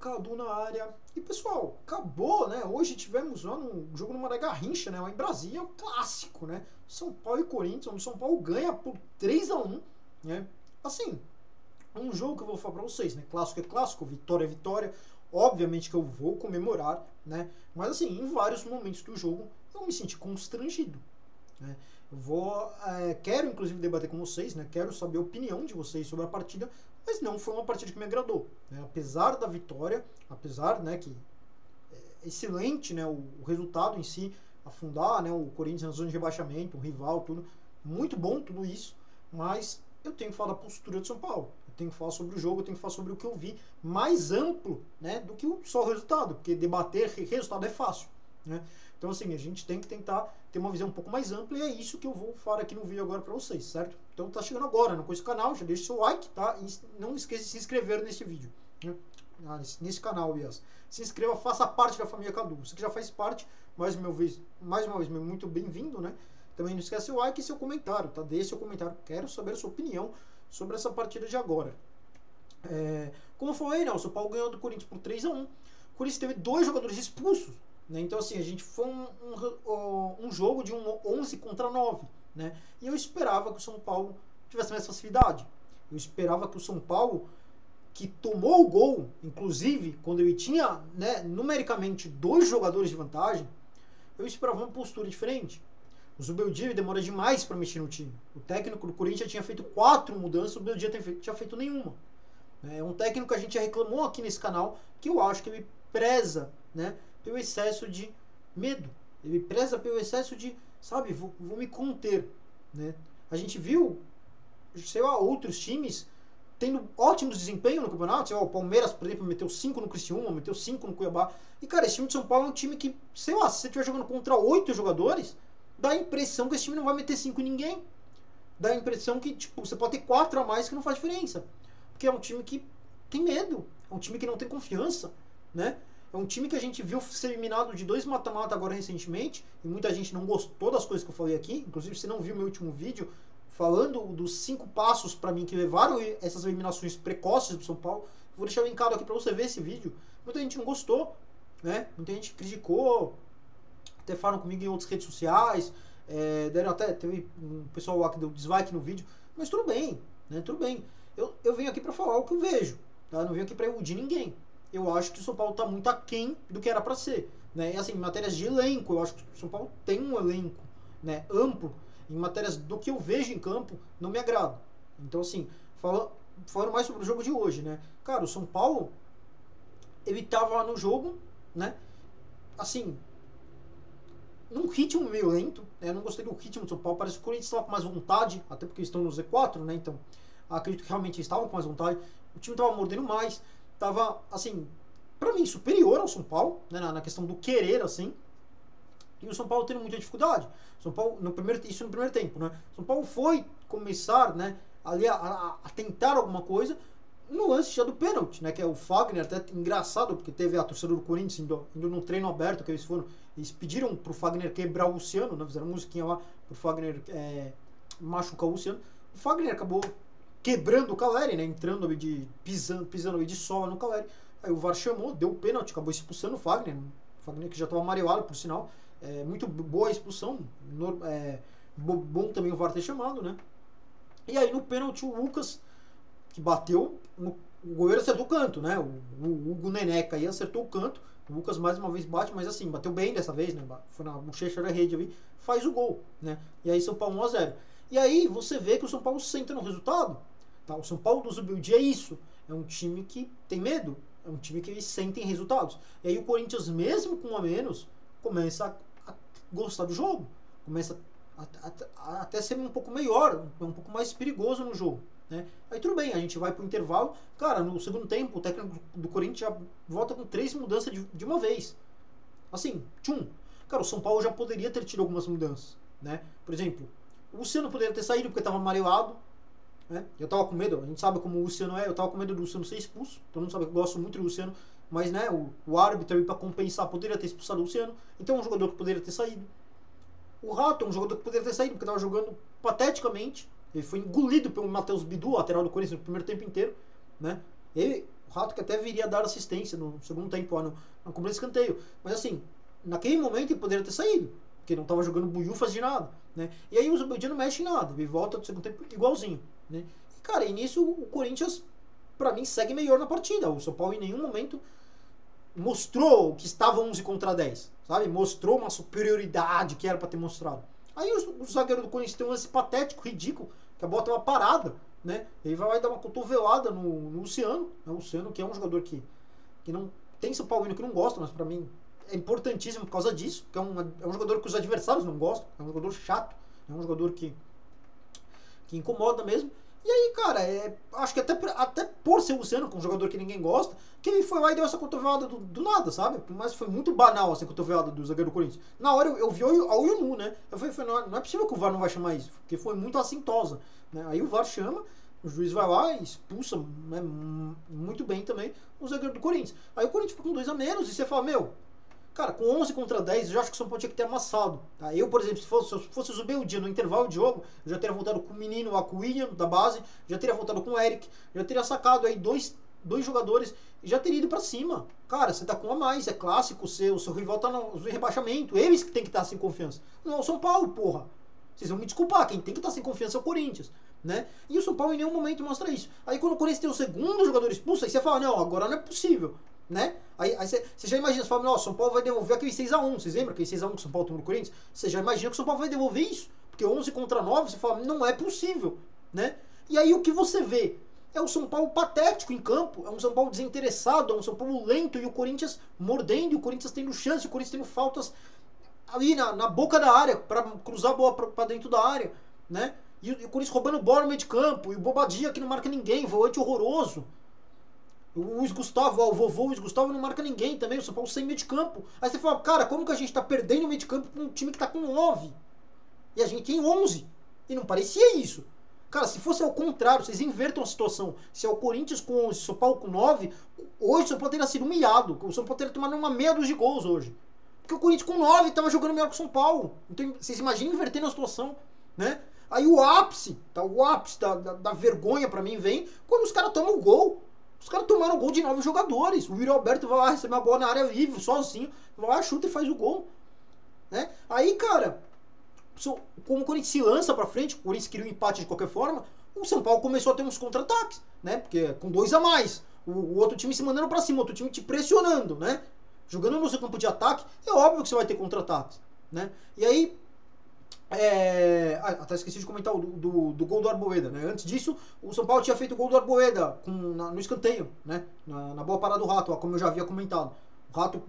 Cadu na área. E pessoal, acabou, né? Hoje tivemos lá um jogo no Mané Garrincha, né? Lá em Brasília, um clássico, né? São Paulo e Corinthians, onde São Paulo ganha por 3-1, né? Assim, um jogo que eu vou falar pra vocês, né? Clássico é clássico, vitória é vitória. Obviamente que eu vou comemorar, né? Mas assim, em vários momentos do jogo eu me senti constrangido, né? Quero inclusive debater com vocês, né? Quero saber a opinião de vocês sobre a partida, mas não foi uma partida que me agradou, né? Apesar da vitória, apesar, né, que é excelente, né, o resultado em si, afundar, né, o Corinthians na zona de rebaixamento, um rival, tudo, muito bom tudo isso, mas eu tenho que falar da postura de São Paulo, eu tenho que falar sobre o jogo, eu tenho que falar sobre o que eu vi, mais amplo, né, do que só o resultado, porque debater resultado é fácil, né? Então assim, a gente tem que tentar ter uma visão um pouco mais ampla e é isso que eu vou falar aqui no vídeo agora pra vocês, certo? Então tá chegando agora, não conhece o canal, já deixa seu like, tá? E não esqueça de se inscrever nesse vídeo, né? Nesse canal, aliás. Se inscreva, faça parte da família Cadu. Você que já faz parte, mais uma vez, muito bem-vindo, né? Também não esquece seu like e seu comentário, tá? Deixe seu comentário, quero saber a sua opinião sobre essa partida de agora. Como eu falei, né? O São Paulo ganhou do Corinthians por 3-1. O Corinthians teve 2 jogadores expulsos, né? Então assim, a gente foi um jogo de 11 contra 9, né? E eu esperava que o São Paulo tivesse mais facilidade. Eu esperava que o São Paulo, que tomou o gol, inclusive quando ele tinha, né, numericamente 2 jogadores de vantagem, eu esperava uma postura diferente. O Zubeldia demora demais para mexer no time. O técnico do Corinthians tinha feito 4 mudanças, o Zubeldia tinha feito nenhuma. É um técnico que a gente já reclamou aqui nesse canal, que eu acho que ele preza, né, pelo excesso de medo. Ele preza pelo excesso de, sabe, vou me conter, né? A gente viu, sei lá, outros times tendo ótimos desempenho no campeonato. Sei lá, o Palmeiras, por exemplo, meteu 5 no Criciúma, meteu 5 no Cuiabá. E, cara, esse time de São Paulo é um time que, sei lá, se você estiver jogando contra 8 jogadores, dá a impressão que esse time não vai meter 5 em ninguém. Dá a impressão que, tipo, você pode ter 4 a mais que não faz diferença. Porque é um time que tem medo, é um time que não tem confiança, né? É um time que a gente viu ser eliminado de 2 mata-mata agora recentemente, e muita gente não gostou das coisas que eu falei aqui. Inclusive, se não viu meu último vídeo, falando dos 5 passos para mim que levaram essas eliminações precoces do São Paulo, vou deixar linkado aqui para você ver esse vídeo. Muita gente não gostou, né? Muita gente criticou, até falaram comigo em outras redes sociais, teve um pessoal lá que deu dislike no vídeo, mas tudo bem, né? Tudo bem. Eu venho aqui para falar o que eu vejo, tá? Eu não venho aqui para iludir ninguém. Eu acho que o São Paulo está muito aquém do que era para ser, né? E assim, em matérias de elenco, eu acho que o São Paulo tem um elenco, né, amplo. Em matérias do que eu vejo em campo, não me agrada. Então assim, falando mais sobre o jogo de hoje, né? Cara, o São Paulo, ele tava lá no jogo, né? Assim, num ritmo meio lento, né? Eu não gostei do ritmo do São Paulo. Parece que o Corinthians estava com mais vontade, até porque eles estão no Z4, né? Então, acredito que realmente eles estavam com mais vontade. O time estava mordendo mais, tava, assim, pra mim, superior ao São Paulo, né? Na questão do querer, assim. E o São Paulo tendo muita dificuldade. São Paulo, isso no primeiro tempo, né? São Paulo foi começar, né, ali a tentar alguma coisa no lance já do pênalti, né? Que é o Fagner, até engraçado, porque teve a torcedora do Corinthians indo no treino aberto, que eles pediram pro Fagner quebrar o Luciano, né? Fizeram musiquinha lá pro Fagner machucar o Luciano. O Fagner acabou quebrando o Caleri, né? Entrando ali pisando ali de sola no Caleri. Aí o VAR chamou, deu o pênalti, acabou expulsando o Fagner. O Fagner que já estava amarelado, por sinal. Muito boa a expulsão, bom também o VAR ter chamado, né? E aí no pênalti o Lucas, que bateu, o goleiro acertou o canto, né? O Hugo Neneca aí acertou o canto, o Lucas mais uma vez bate, mas assim, bateu bem dessa vez, né? Foi na bochecha da rede ali, faz o gol, né? E aí São Paulo 1-0. E aí você vê que o São Paulo senta no resultado, tá? O São Paulo do Zubeldia é isso, é um time que tem medo, é um time que eles sentem resultados. E aí o Corinthians, mesmo com 1 a menos, começa a gostar do jogo, começa a até ser um pouco melhor, um pouco mais perigoso no jogo, né? Aí tudo bem, a gente vai pro intervalo, cara, no segundo tempo o técnico do Corinthians já volta com 3 mudanças de uma vez, assim, tchum. Cara, o São Paulo já poderia ter tido algumas mudanças, né? Por exemplo, o Luciano poderia ter saído porque estava amarelado, né? Eu tava com medo, a gente sabe como o Luciano é, eu tava com medo do Luciano ser expulso, todo mundo sabe que eu gosto muito do Luciano, mas, né, o árbitro aí para compensar poderia ter expulsado o Luciano, então é um jogador que poderia ter saído. O Rato é um jogador que poderia ter saído porque estava jogando pateticamente, ele foi engolido pelo Matheus Bidu, lateral do Corinthians, no primeiro tempo inteiro, né? Ele O Rato que até viria a dar assistência no segundo tempo, no cobrança de escanteio. Mas assim, naquele momento ele poderia ter saído, porque não estava jogando buiufas de nada, né? E aí o Zubeldia não mexe em nada, ele volta do segundo tempo igualzinho, né? E, cara, e nisso o Corinthians, pra mim, segue melhor na partida. O São Paulo em nenhum momento mostrou que estava 11 contra 10, sabe? Mostrou uma superioridade que era pra ter mostrado. Aí o zagueiro do Corinthians tem um lance patético, ridículo, que a bola tava parada, né? Ele vai dar uma cotovelada no Luciano, né? O Luciano, que é um jogador que não tem São Paulino que não gosta, mas pra mim é importantíssimo por causa disso, que é um jogador que os adversários não gostam, é um jogador chato, é um jogador que incomoda mesmo. E aí, cara, acho que até por ser o Luciano, que é um jogador que ninguém gosta, que ele foi lá e deu essa cotovelada do nada, sabe? Mas foi muito banal essa cotovelada do zagueiro do Corinthians. Na hora eu vi ao Yunu, né? Eu falei, não é possível que o VAR não vai chamar isso, porque foi muito assintosa, né? Aí o VAR chama, o juiz vai lá e expulsa, né, muito bem também o zagueiro do Corinthians. Aí o Corinthians fica com 2 a menos e você fala, meu, cara, com 11 contra 10, eu já acho que o São Paulo tinha que ter amassado. Tá? Eu, por exemplo, se eu fosse o Zubeldia no intervalo de jogo, eu já teria voltado com o menino lá, com o William, da base, já teria voltado com o Eric, já teria sacado aí dois jogadores e já teria ido pra cima. Cara, você tá com a mais, é clássico, o seu rival tá no rebaixamento, eles que tem que estar sem confiança. Não é o São Paulo, porra. Vocês vão me desculpar, quem tem que estar sem confiança é o Corinthians, né? E o São Paulo em nenhum momento mostra isso. Aí quando o Corinthians tem o segundo jogador expulso, aí você fala, não, agora não é possível, né? Aí você já imagina, você fala, São Paulo vai devolver aquele 6x1, vocês lembram aquele 6x1 que o São Paulo tomou no Corinthians? Você já imagina que o São Paulo vai devolver isso, porque 11 contra 9, você fala, não é possível, né? E aí o que você vê? É o São Paulo patético em campo, é um São Paulo desinteressado, é um São Paulo lento, e o Corinthians mordendo, e o Corinthians tendo chance, o Corinthians tendo faltas ali na boca da área, para cruzar a bola para dentro da área, né? E o Corinthians roubando bola no meio de campo, e o Bobadilla que não marca ninguém, volante horroroso. O Luiz Gustavo, o vovô Luiz Gustavo não marca ninguém também, o São Paulo sem meio de campo. Aí você fala, cara, como que a gente tá perdendo o meio de campo pra um time que tá com 9? E a gente tem 11. E não parecia isso. Cara, se fosse ao contrário, vocês invertam a situação. Se é o Corinthians com 11, o São Paulo com 9, hoje o São Paulo teria sido humilhado. O São Paulo teria tomado uma meia dúzia de gols hoje. Porque o Corinthians com 9 tava jogando melhor que o São Paulo. Então, vocês imaginam invertendo a situação, né? Aí o ápice da vergonha pra mim vem quando os caras tomam o gol. Os caras tomaram gol de 9 jogadores. O Yuri Alberto vai lá receber uma bola na área livre, sozinho. Vai lá, chuta e faz o gol, né? Aí, cara, como o Corinthians se lança pra frente, o Corinthians queria um empate de qualquer forma, o São Paulo começou a ter uns contra-ataques, né? Porque com 2 a mais, o outro time se mandando pra cima, o outro time te pressionando, né? Jogando no seu campo de ataque, é óbvio que você vai ter contra-ataques, né? E aí, até esqueci de comentar do gol do Arboleda, né? Antes disso, o São Paulo tinha feito o gol do Arboleda no escanteio, né? Na boa parada do Rato, ó, como eu já havia comentado. O Rato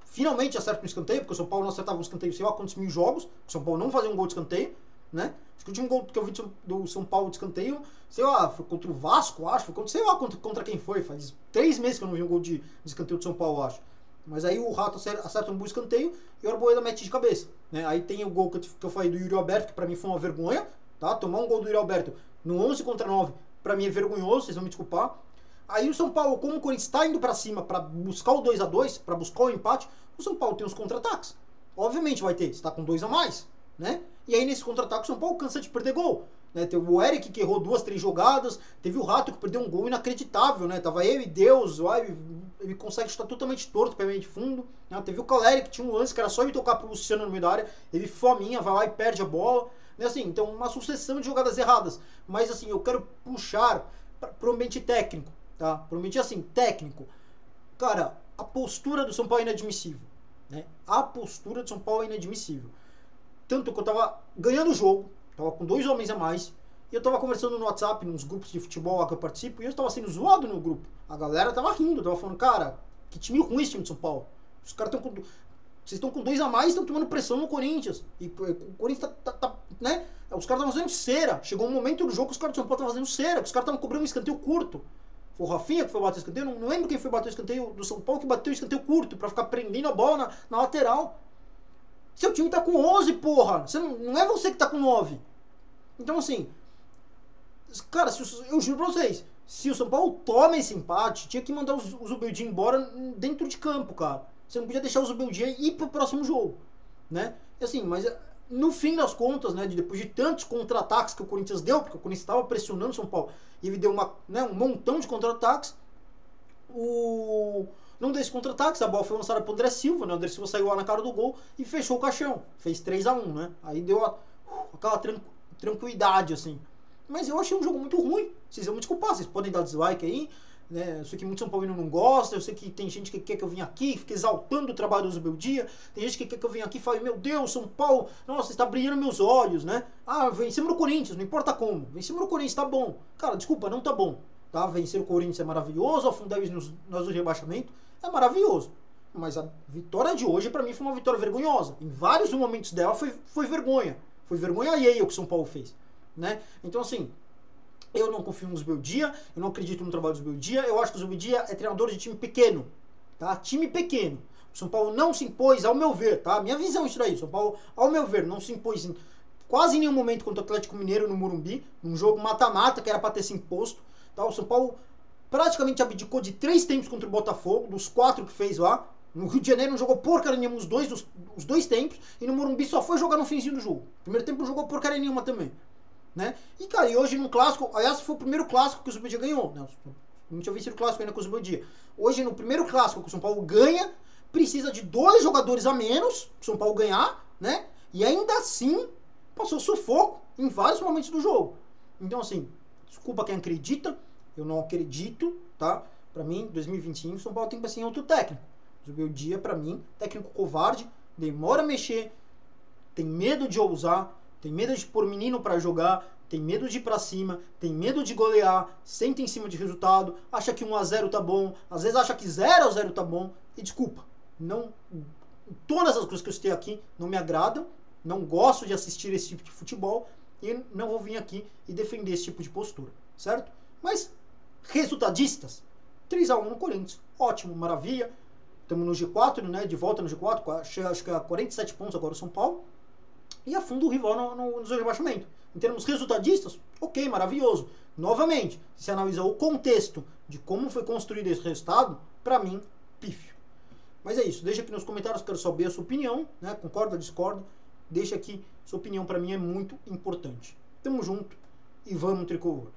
finalmente acerta no escanteio, porque o São Paulo não acertava um escanteio, sei lá quantos mil jogos. O São Paulo não fazia um gol de escanteio, né? Acho que o último gol que eu vi do São Paulo de escanteio, sei lá, foi contra o Vasco, acho. Foi contra, sei lá contra quem foi. Faz 3 meses que eu não vi um gol de escanteio do São Paulo, acho. Mas aí o Rato acerta um bom escanteio e o Arboleda mete de cabeça, né? Aí tem o gol que eu falei do Yuri Alberto, que pra mim foi uma vergonha, tá? Tomar um gol do Yuri Alberto no 11 contra 9, pra mim é vergonhoso, vocês vão me desculpar. Aí o São Paulo, como o Corinthians está indo pra cima pra buscar o 2 a 2, pra buscar o empate, o São Paulo tem os contra-ataques. Obviamente vai ter, você tá com 2 a mais, né? E aí nesse contra-ataque o São Paulo cansa de perder gol, né? Teve o Eric que errou 2, 3 jogadas, teve o Rato que perdeu um gol inacreditável, né? Tava ele, Deus, ele consegue estar totalmente torto pra meio de fundo, né? Teve o Caleri que tinha um lance que era só ele tocar pro Luciano no meio da área, ele fominha, vai lá e perde a bola, né? Assim, então uma sucessão de jogadas erradas. Mas assim, eu quero puxar pro ambiente técnico, tá? Pro ambiente assim, técnico. Cara, a postura do São Paulo é inadmissível, né? A postura do São Paulo é inadmissível. Tanto que eu tava ganhando o jogo, tava com 2 homens a mais, e eu tava conversando no WhatsApp, nos grupos de futebol lá que eu participo, e eu tava sendo zoado no grupo. A galera tava rindo, tava falando, cara, que time ruim esse time de São Paulo. Os caras estão com... Vocês estão com 2 a mais e estão tomando pressão no Corinthians. E o Corinthians né? Os caras estavam fazendo cera. Chegou um momento do jogo que os caras do São Paulo estavam fazendo cera, que os caras estavam cobrando um escanteio curto. Foi o Rafinha que foi bater o escanteio, não lembro quem foi bater o escanteio do São Paulo, que bateu o escanteio curto, pra ficar prendendo a bola na lateral. Seu time tá com 11, porra! Não é você que tá com 9. Então, assim, cara, eu juro pra vocês, se o São Paulo toma esse empate, tinha que mandar o Zubeldia embora dentro de campo, cara. Você não podia deixar o Zubeldia ir pro próximo jogo, né? E assim, mas no fim das contas, né, depois de tantos contra-ataques que o Corinthians deu, porque o Corinthians estava pressionando o São Paulo, e ele deu um montão de contra-ataques, Num desses contra-ataques, a bola foi lançada pro André Silva, né? O André Silva saiu lá na cara do gol e fechou o caixão. Fez 3-1, né? Aí deu aquela tranquilidade, assim. Mas eu achei um jogo muito ruim. Vocês vão me desculpar, vocês podem dar dislike aí, né? Eu sei que muito São Paulino não gosta, eu sei que tem gente que quer que eu venha aqui, fique exaltando o trabalho do Zubeldia, tem gente que quer que eu venha aqui e fale, meu Deus, São Paulo, nossa, está brilhando meus olhos, né? Ah, vencemos no Corinthians, não importa como, vencemos no Corinthians, tá bom. Cara, desculpa, não tá bom, tá? Vencer o Corinthians é maravilhoso, afundar eles nos rebaixamento é maravilhoso. Mas a vitória de hoje, pra mim, foi uma vitória vergonhosa. Em vários momentos dela foi vergonha. Foi vergonha alheia o que o São Paulo fez, né? Então, assim, eu não confio no Zubeldia, eu não acredito no trabalho do Zubeldia, eu acho que o Zubeldia é treinador de time pequeno, tá? Time pequeno. O São Paulo não se impôs, ao meu ver, tá? Minha visão é isso daí. O São Paulo, ao meu ver, não se impôs em quase nenhum momento contra o Atlético Mineiro no Morumbi, num jogo mata-mata que era pra ter se imposto, tá? O São Paulo praticamente abdicou de 3 tempos contra o Botafogo, dos 4 que fez lá. No Rio de Janeiro não jogou porcaria nenhuma os dois tempos, e no Morumbi só foi jogar no finzinho do jogo. Primeiro tempo não jogou porcaria nenhuma também, né? E, cara, e hoje num clássico, aliás, foi o primeiro clássico que o Zubeldia ganhou, né? Não tinha vencido o clássico ainda com o Zubeldia. Hoje, no primeiro clássico que o São Paulo ganha, precisa de 2 jogadores a menos pro São Paulo ganhar, né? E ainda assim, passou sufoco em vários momentos do jogo. Então, assim, desculpa quem acredita, eu não acredito, tá? Pra mim, 2025, o São Paulo tem que pensar em outro técnico. Zubeldia, pra mim, técnico covarde, demora a mexer, tem medo de ousar, tem medo de pôr menino pra jogar, tem medo de ir pra cima, tem medo de golear, senta em cima de resultado, acha que 1-0 tá bom, às vezes acha que 0-0 tá bom, e desculpa, não, todas as coisas que eu citei aqui não me agradam, não gosto de assistir esse tipo de futebol, e não vou vir aqui e defender esse tipo de postura, certo? Mas, resultadistas, 3-1 no Corinthians, ótimo, maravilha. Estamos no G4, né? De volta no G4, acho que é 47 pontos agora o São Paulo. E afunda o rival no rebaixamento. Em termos resultadistas, ok, maravilhoso. Novamente, se analisar o contexto de como foi construído esse resultado, pra mim, pífio. Mas é isso, deixa aqui nos comentários, quero saber a sua opinião, né? Concorda, discorda? Deixa aqui, sua opinião pra mim é muito importante. Tamo junto e vamos, tricolor.